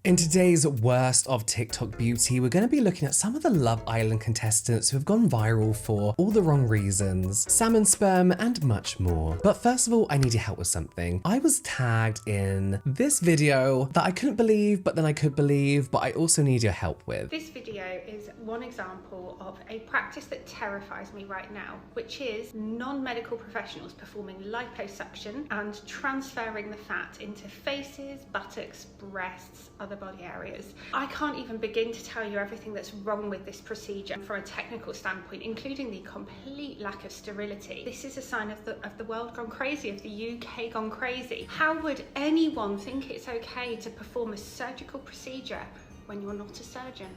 In today's Worst of TikTok Beauty, we're going to be looking at some of the Love Island contestants who have gone viral for all the wrong reasons, salmon sperm, and much more. But first of all, I need your help with something. I was tagged in this video that I couldn't believe, but then I could believe, but I also need your help with. This video is one example of a practice that terrifies me right now, which is non-medical professionals performing liposuction and transferring the fat into faces, buttocks, breasts, other body areas. I can't even begin to tell you everything that's wrong with this procedure from a technical standpoint, including the complete lack of sterility. This is a sign of the world gone crazy, of the UK gone crazy. How would anyone think it's okay to perform a surgical procedure when you're not a surgeon?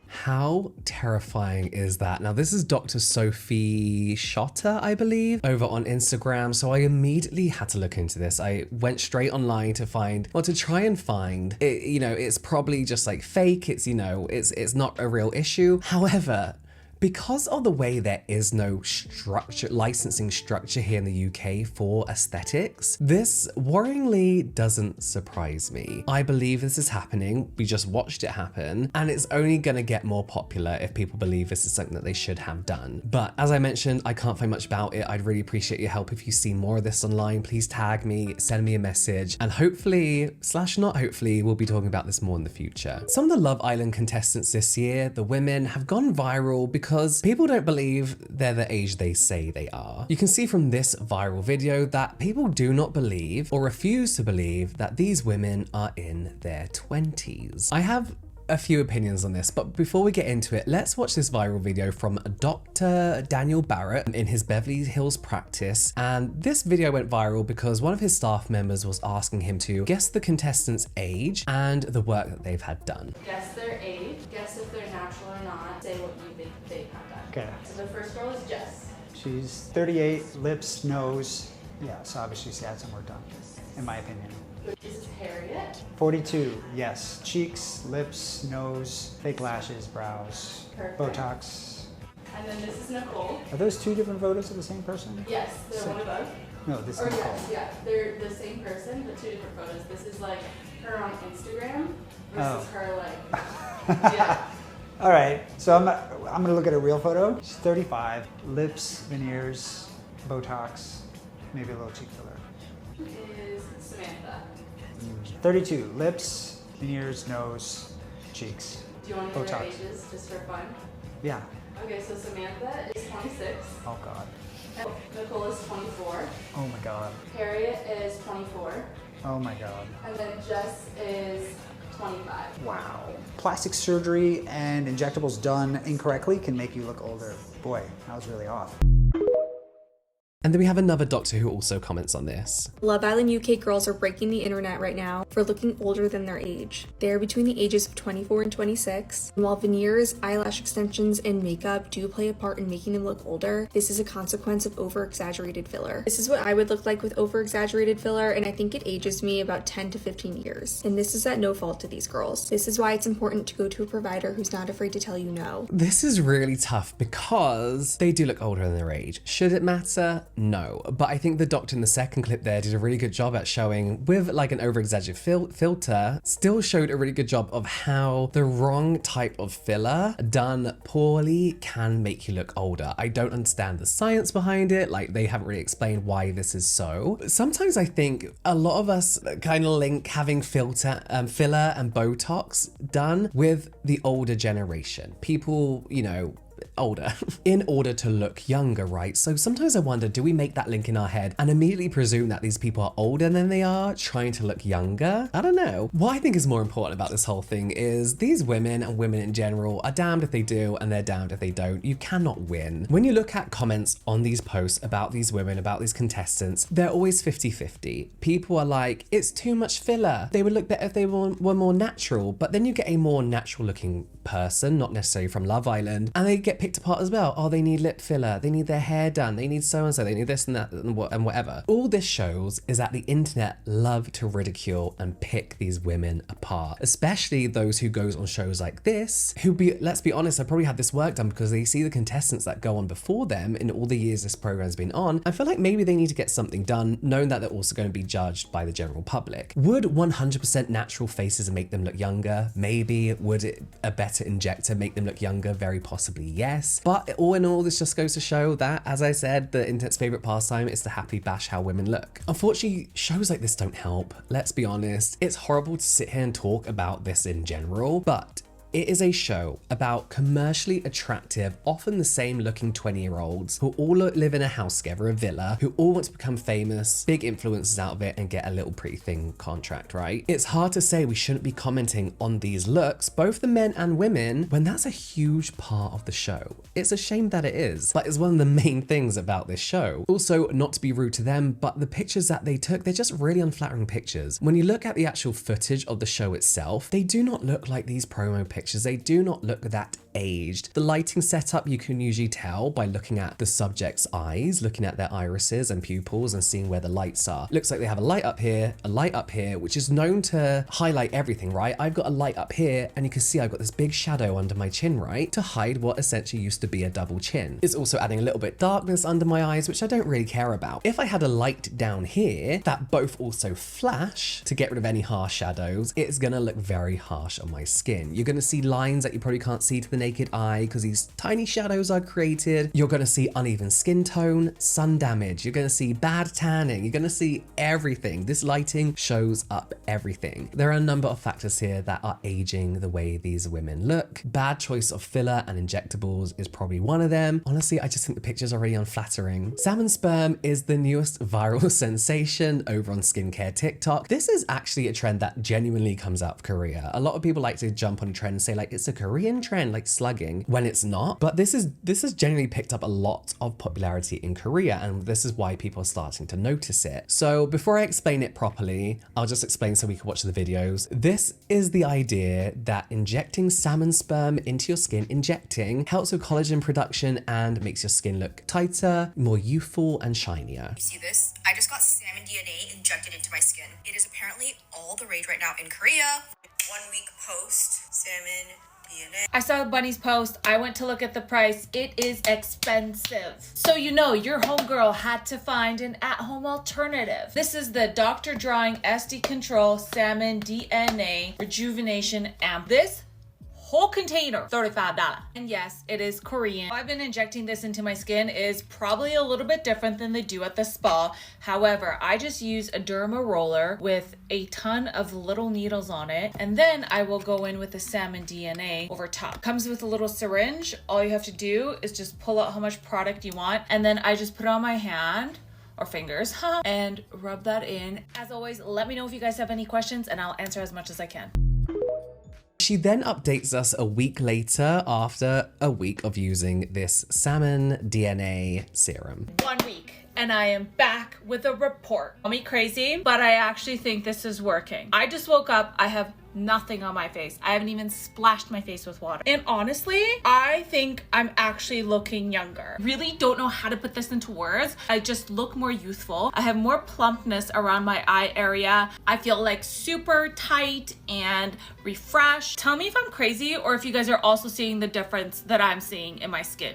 How terrifying is that? Now, this is Dr. Sophie Schotter, I believe, over on Instagram. So I immediately had to look into this. I went straight online to try and find it. You know, it's probably just like fake. It's, you know, it's not a real issue. However, because of the way there is no licensing structure here in the UK for aesthetics, this worryingly doesn't surprise me. I believe this is happening. We just watched it happen, and it's only gonna get more popular if people believe this is something that they should have done. But as I mentioned, I can't find much about it. I'd really appreciate your help. If you see more of this online, please tag me, send me a message, and hopefully, / not hopefully, we'll be talking about this more in the future. Some of the Love Island contestants this year, the women, have gone viral because people don't believe they're the age they say they are. You can see from this viral video that people do not believe or refuse to believe that these women are in their 20s. I have a few opinions on this, but before we get into it, let's watch this viral video from Dr. Daniel Barrett in his Beverly Hills practice. And this video went viral because one of his staff members was asking him to guess the contestant's age and the work that they've had done. Guess their age, guess if they're natural or not, say what you think they have done. Okay. So the first girl is Jess. She's 38, lips, nose. Yeah, so obviously she's had some work done, in my opinion. This is Harriet. 42, yes. Cheeks, lips, nose, fake lashes, brows, Perfect. Botox. And then this is Nicole. Are those two different photos of the same person? Yes, they're one of both. No, this is Or Nicole. yes, yeah, they're the same person, but two different photos. This is like her on Instagram versus her like, yeah. All right, so I'm gonna look at a real photo. She's 35, lips, veneers, Botox, maybe a little cheek filler. Is Samantha. 32, lips, veneers, nose, cheeks. Do you want to know their Botox. ages just for fun? Yeah. Okay, so Samantha is 26. Oh God. Nicole is 24. Oh my God. Harriet is 24. Oh my God. And then Jess is 25. Wow. Plastic surgery and injectables done incorrectly can make you look older. Boy, I was really off. And then we have another doctor who also comments on this. Love Island UK girls are breaking the internet right now for looking older than their age. They are between the ages of 24 and 26. And while veneers, eyelash extensions, and makeup do play a part in making them look older, this is a consequence of over-exaggerated filler. This is what I would look like with over-exaggerated filler, and I think it ages me about 10 to 15 years. And this is at no fault to these girls. This is why it's important to go to a provider who's not afraid to tell you no. This is really tough because they do look older than their age. Should it matter? No, but I think the doctor in the second clip there did a really good job at showing, with like an over-exaggerated filter, still showed a really good job of how the wrong type of filler done poorly can make you look older. I don't understand the science behind it, like they haven't really explained why this is so. Sometimes I think a lot of us kind of link having filler and Botox done with the older generation. People, you know, older in order to look younger, right? So sometimes I wonder, do we make that link in our head and immediately presume that these people are older than they are, trying to look younger? I don't know. What I think is more important about this whole thing is these women and women in general are damned if they do and they're damned if they don't. You cannot win. When you look at comments on these posts about these women, about these contestants, they're always 50-50. People are like, it's too much filler. They would look better if they were more natural. But then you get a more natural looking person, not necessarily from Love Island, and they get picked apart as well. Oh, they need lip filler, they need their hair done, they need so-and-so, they need this and that and whatever. All this shows is that the internet love to ridicule and pick these women apart, especially those who goes on shows like this, let's be honest, have probably had this work done because they see the contestants that go on before them in all the years this program's been on. I feel like maybe they need to get something done, knowing that they're also going to be judged by the general public. Would 100% natural faces make them look younger? Maybe. Would a better injector make them look younger? Very possibly yes. But all in all, this just goes to show that, as I said, the internet's favorite pastime is to happily bash how women look. Unfortunately, shows like this don't help. Let's be honest. It's horrible to sit here and talk about this in general, but it is a show about commercially attractive, often the same looking 20-year-olds who all live in a house together, a villa, who all want to become famous, big influencers out of it, and get a little pretty thing contract, right? It's hard to say we shouldn't be commenting on these looks, both the men and women, when that's a huge part of the show. It's a shame that it is, but it's one of the main things about this show. Also, not to be rude to them, but the pictures that they took, they're just really unflattering pictures. When you look at the actual footage of the show itself, they do not look like these promo pictures. They do not look that aged. The lighting setup you can usually tell by looking at the subject's eyes, looking at their irises and pupils and seeing where the lights are. Looks like they have a light up here, which is known to highlight everything, right? I've got a light up here and you can see I've got this big shadow under my chin, right? To hide what essentially used to be a double chin. It's also adding a little bit darkness under my eyes, which I don't really care about. If I had a light down here that both also flash to get rid of any harsh shadows, it's gonna look very harsh on my skin. You're gonna see lines that you probably can't see to the naked eye because these tiny shadows are created. You're going to see uneven skin tone, sun damage. You're going to see bad tanning. You're going to see everything. This lighting shows up everything. There are a number of factors here that are aging the way these women look. Bad choice of filler and injectables is probably one of them. Honestly, I just think the picture's already unflattering. Salmon sperm is the newest viral sensation over on skincare TikTok. This is actually a trend that genuinely comes out of Korea. A lot of people like to jump on a trend and say like it's a Korean trend, like slugging, when it's not. But this has genuinely picked up a lot of popularity in Korea, and this is why people are starting to notice it. So before I explain it properly, I'll just explain so we can watch the videos. This is the idea that injecting salmon sperm into your skin, helps with collagen production and makes your skin look tighter, more youthful and shinier. You see this? I just got salmon DNA injected into my skin. It is apparently all the rage right now in Korea. 1 week post, salmon DNA. I saw Bunny's post. I went to look at the price. It is expensive. So you know your homegirl had to find an at-home alternative. This is the Dr. Drawing SD Control Salmon DNA Rejuvenation Amp. This whole container, $35. And yes, it is Korean. I've been injecting this into my skin is probably a little bit different than they do at the spa. However, I just use a derma roller with a ton of little needles on it. And then I will go in with the salmon DNA over top. Comes with a little syringe. All you have to do is just pull out how much product you want. And then I just put it on my hand or fingers and rub that in. As always, let me know if you guys have any questions and I'll answer as much as I can. She then updates us a week later after a week of using this salmon DNA serum. 1 week and I am back with a report. Call me crazy, but I actually think this is working. I just woke up. I have nothing on my face. I haven't even splashed my face with water. And honestly, I think I'm actually looking younger. Really don't know how to put this into words. I just look more youthful. I have more plumpness around my eye area. I feel like super tight and refreshed. Tell me if I'm crazy or if you guys are also seeing the difference that I'm seeing in my skin.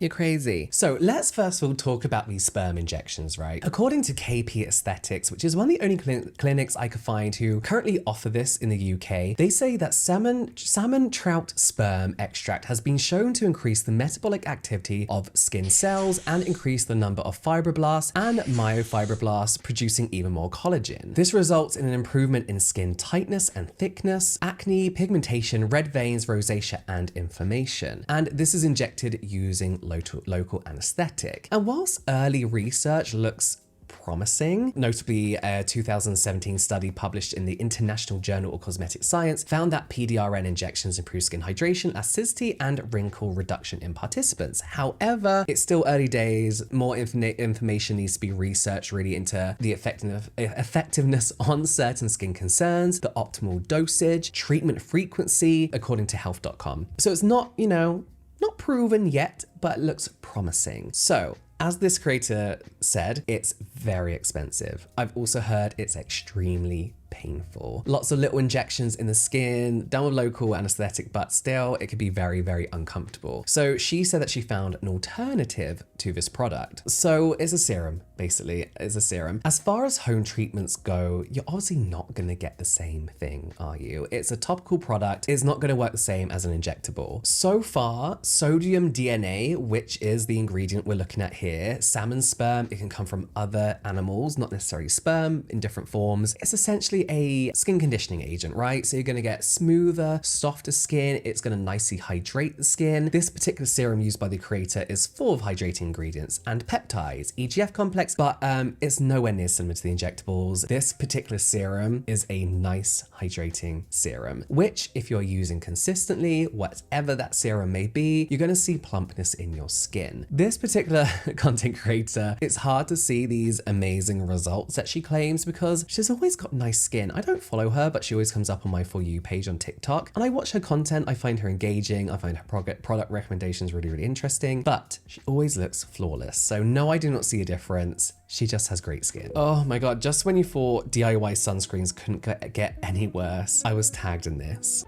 You're crazy. So let's first of all talk about these sperm injections, right? According to KP Aesthetics, which is one of the only clinics I could find who currently offer this in the UK, they say that salmon trout sperm extract has been shown to increase the metabolic activity of skin cells and increase the number of fibroblasts and myofibroblasts, producing even more collagen. This results in an improvement in skin tightness and thickness, acne, pigmentation, red veins, rosacea, and inflammation. And this is injected using local anesthetic. And whilst early research looks promising, notably a 2017 study published in the International Journal of Cosmetic Science found that PDRN injections improve skin hydration, elasticity, and wrinkle reduction in participants. However, it's still early days. More information needs to be researched really into the effectiveness on certain skin concerns, the optimal dosage, treatment frequency, according to health.com. So it's not, not proven yet, but looks promising. So, as this creator said, it's very expensive. I've also heard it's extremely painful. Lots of little injections in the skin, done with local anesthetic, but still it could be very, very uncomfortable. So she said that she found an alternative to this product. So it's a serum, basically, it's a serum. As far as home treatments go, you're obviously not gonna get the same thing, are you? It's a topical product, it's not gonna work the same as an injectable. So far, sodium DNA, which is the ingredient we're looking at here, salmon sperm, it can come from other animals, not necessarily sperm, in different forms. It's essentially a skin conditioning agent, right? So you're gonna get smoother, softer skin, it's gonna nicely hydrate the skin. This particular serum used by the creator is full of hydrating ingredients and peptides, EGF complex, but it's nowhere near similar to the injectables. This particular serum is a nice hydrating serum, which if you're using consistently, whatever that serum may be, you're gonna see plumpness in your skin. This particular content creator, it's hard to see these amazing results that she claims because she's always got nice skin. I don't follow her, but she always comes up on my For You page on TikTok, and I watch her content. I find her engaging. I find her product recommendations really, really interesting, but she always looks flawless. So no, I do not see a difference. She just has great skin. Oh my God, just when you thought DIY sunscreens couldn't get any worse, I was tagged in this.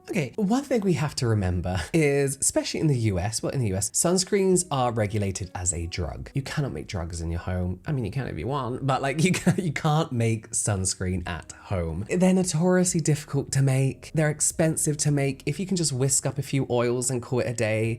Okay, one thing we have to remember is, especially in the US, sunscreens are regulated as a drug. You cannot make drugs in your home. I mean, you can if you want, but like you can't make sunscreen at home. They're notoriously difficult to make. They're expensive to make. If you can just whisk up a few oils and call it a day,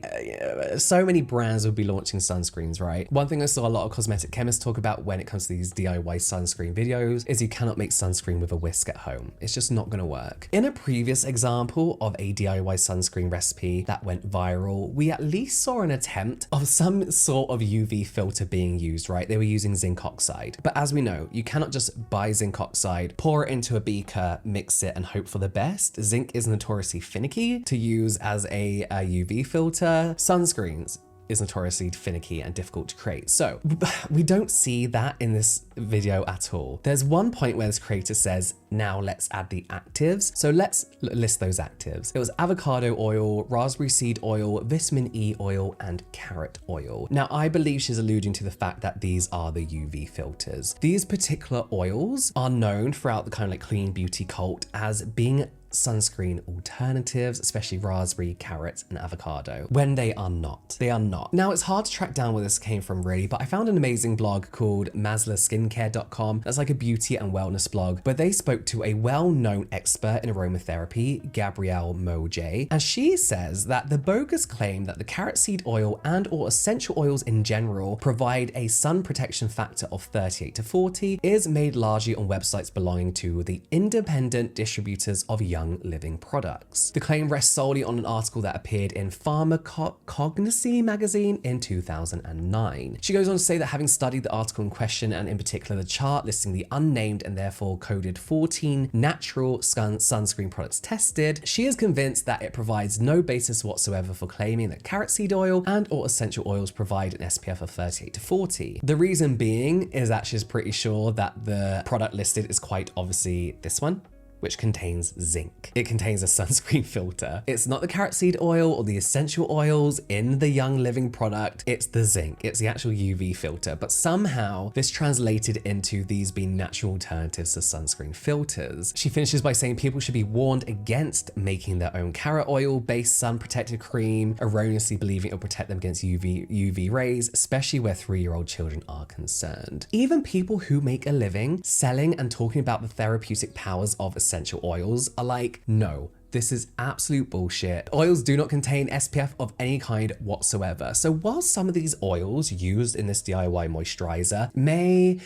so many brands would be launching sunscreens, right? One thing I saw a lot of cosmetic chemists talk about when it comes to these DIY sunscreen videos is you cannot make sunscreen with a whisk at home. It's just not gonna work. In a previous example of a DIY sunscreen recipe that went viral, we at least saw an attempt of some sort of UV filter being used, right? They were using zinc oxide. But as we know, you cannot just buy zinc oxide, pour it into a beaker, mix it, and hope for the best. Zinc is notoriously finicky to use as a UV filter. Sunscreens is notoriously finicky and difficult to create. So we don't see that in this video at all. There's one point where this creator says, now let's add the actives. So let's list those actives. It was avocado oil, raspberry seed oil, vitamin E oil, and carrot oil. Now I believe she's alluding to the fact that these are the UV filters. These particular oils are known throughout the kind of like clean beauty cult as being sunscreen alternatives, especially raspberry, carrot, and avocado, when they are not. They are not. Now, it's hard to track down where this came from really, but I found an amazing blog called maslaskincare.com. That's like a beauty and wellness blog, but they spoke to a well-known expert in aromatherapy, Gabrielle Moj, and she says that the bogus claim that the carrot seed oil and or essential oils in general provide a sun protection factor of 38 to 40 is made largely on websites belonging to the independent distributors of Young Living products. The claim rests solely on an article that appeared in Pharmacognosy magazine in 2009. She goes on to say that having studied the article in question, and in particular the chart listing the unnamed and therefore coded 14 natural sunscreen products tested, she is convinced that it provides no basis whatsoever for claiming that carrot seed oil and or essential oils provide an SPF of 38 to 40. The reason being is that she's pretty sure that the product listed is quite obviously this one, which contains zinc. It contains a sunscreen filter. It's not the carrot seed oil or the essential oils in the Young Living product, it's the zinc. It's the actual UV filter, but somehow this translated into these being natural alternatives to sunscreen filters. She finishes by saying people should be warned against making their own carrot oil-based sun protected cream, erroneously believing it'll protect them against UV rays, especially where 3-year-old children are concerned. Even people who make a living selling and talking about the therapeutic powers of essential oils are like, no, This is absolute bullshit. Oils do not contain SPF of any kind whatsoever. So while some of these oils used in this DIY moisturizer may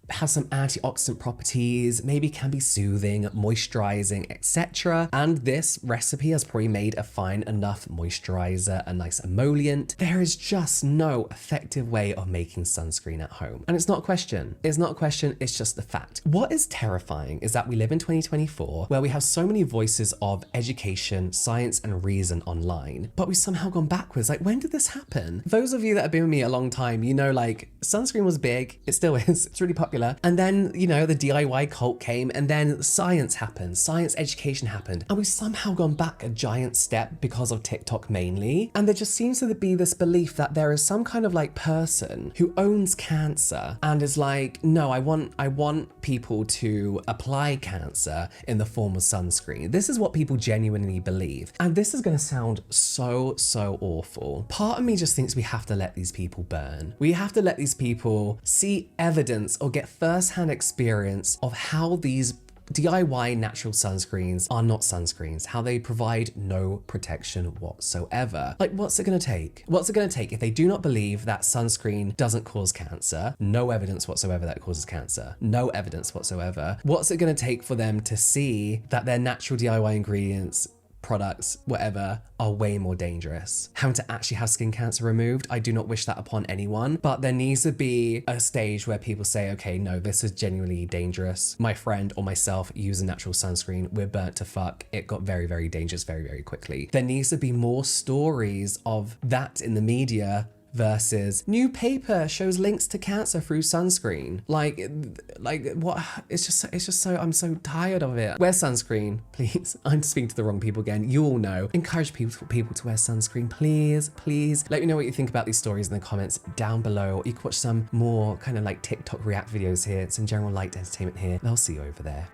has some antioxidant properties, maybe can be soothing, moisturizing, etc. And this recipe has probably made a fine enough moisturizer, a nice emollient. There is just no effective way of making sunscreen at home. And it's not a question. It's not a question, it's just the fact. What is terrifying is that we live in 2024 where we have so many voices of education, science, and reason online, but we've somehow gone backwards. Like, when did this happen? Those of you that have been with me a long time, you know, like, sunscreen was big, it still is, it's really popular. And then, you know, the DIY cult came, and then science happened, science education happened, and we've somehow gone back a giant step because of TikTok mainly. And there just seems to be this belief that there is some kind of like person who owns cancer and is like, no, I want people to apply cancer in the form of sunscreen. This is what people genuinely believe. And this is going to sound so awful. Part of me just thinks we have to let these people burn. We have to let these people see evidence or get first-hand experience of how these DIY natural sunscreens are not sunscreens, how they provide no protection whatsoever. Like, what's it gonna take? What's it gonna take if they do not believe that sunscreen doesn't cause cancer? No evidence whatsoever that it causes cancer. No evidence whatsoever. What's it gonna take for them to see that their natural DIY ingredients, products, whatever, are way more dangerous? Having to actually have skin cancer removed, I do not wish that upon anyone, but there needs to be a stage where people say, okay, no, this is genuinely dangerous. My friend or myself use a natural sunscreen, we're burnt to fuck. It got very dangerous very quickly. There needs to be more stories of that in the media versus new paper shows links to cancer through sunscreen. Like what? It's just so, I'm so tired of it. Wear sunscreen, please. I'm speaking to the wrong people again. You all know. Encourage people to wear sunscreen, please. Let me know what you think about these stories in the comments down below. You can watch some more kind of like TikTok react videos here, some general light entertainment here. I'll see you over there.